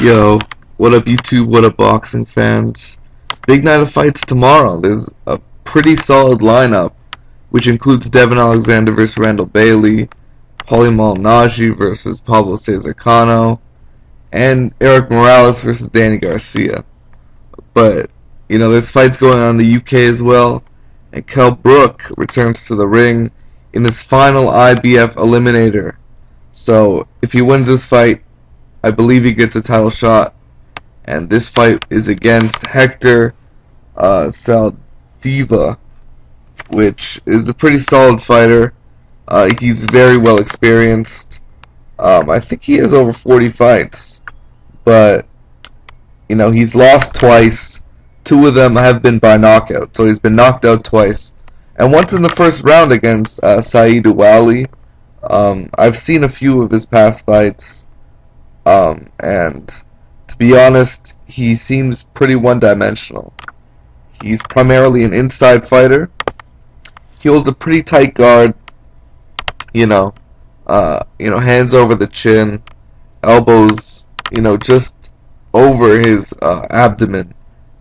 Yo, what up YouTube, what up boxing fans? Big night of fights tomorrow. There's a pretty solid lineup, which includes Devin Alexander versus Randall Bailey, Paulie Malignaggi versus Pablo Cesar Cano, and Eric Morales versus Danny Garcia. But, there's fights going on in the UK as well, and Kell Brook returns to the ring in his final IBF eliminator. So, if he wins this fight, I believe he gets a title shot, and this fight is against Hector Saldivia, which is a pretty solid fighter. He's very well experienced. I think he has over 40 fights, but he's lost twice. Two of them have been by knockout, so he's been knocked out twice, and once in the first round against Saeed Ouali. I've seen a few of his past fights. And to be honest, he seems pretty one-dimensional. He's primarily an inside fighter. He holds a pretty tight guard. Hands over the chin, elbows, just over his abdomen,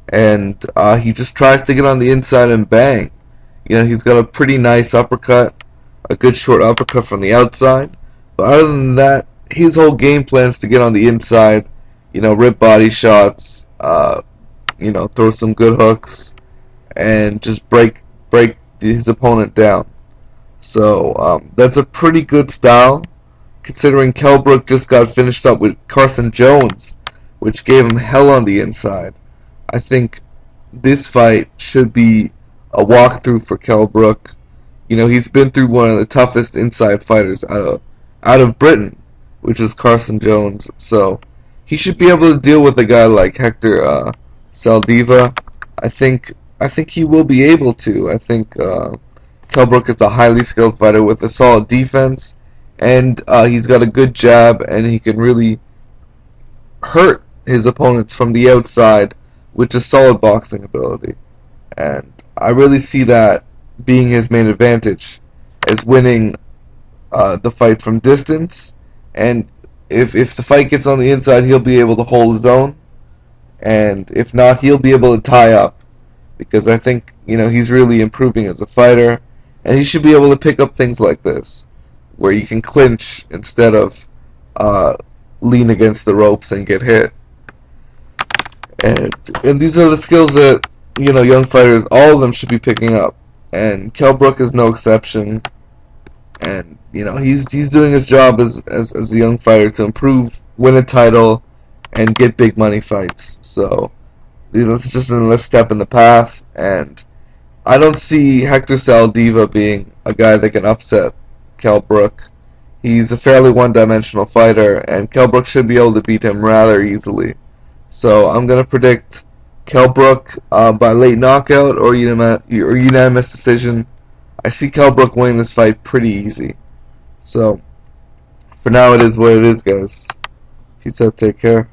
and he just tries to get on the inside and bang. He's got a pretty nice uppercut, a good short uppercut from the outside. But other than that, his whole game plan is to get on the inside, rip body shots, throw some good hooks, and just break his opponent down. So that's a pretty good style, considering Kell Brook just got finished up with Carson Jones, which gave him hell on the inside. I think this fight should be a walkthrough for Kell Brook. He's been through one of the toughest inside fighters out of Britain, which is Carson Jones. So he should be able to deal with a guy like Hector Saldivia. I think he will be able to. I think Kell Brook is a highly skilled fighter with a solid defense, and he's got a good jab, and he can really hurt his opponents from the outside with a solid boxing ability. And I really see that being his main advantage, as winning the fight from distance. And if the fight gets on the inside, he'll be able to hold his own, and if not, he'll be able to tie up, because I think he's really improving as a fighter, and he should be able to pick up things like this, where you can clinch instead of lean against the ropes and get hit. And these are the skills that young fighters, all of them, should be picking up, and Kell Brook is no exception. And he's doing his job as a young fighter to improve, win a title, and get big money fights. So that's just another step in the path. And I don't see Hector Saldivia being a guy that can upset Kell Brook. He's a fairly one-dimensional fighter, and Kell Brook should be able to beat him rather easily. So I'm gonna predict Kell Brook by late knockout or unanimous decision. I see Kell Brook winning this fight pretty easy. So, for now, it is what it is, guys. Peace out, take care.